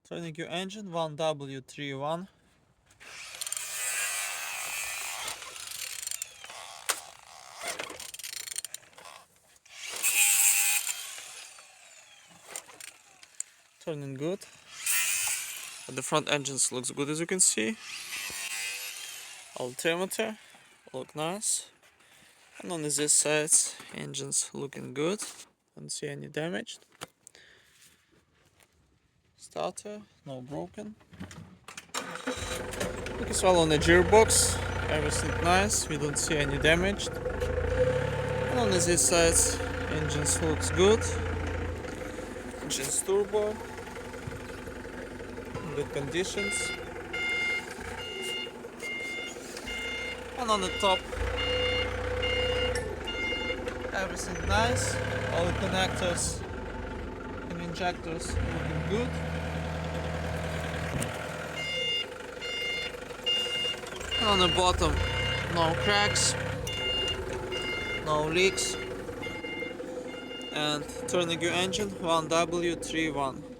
Turning your engine 1W31. Turning good. The front engines looks good, as you can see. Altimeter look nice. And on this side, engines looking good. Don't see any damage. Starter, no broken. Look as well on the gearbox, everything nice, we don't see any damage. And on this side, engines looks good. Engine's turbo, in good conditions. And on the top, everything nice. All the connectors and injectors looking good. And on the bottom, no cracks, no leaks. And turning your engine 1W31.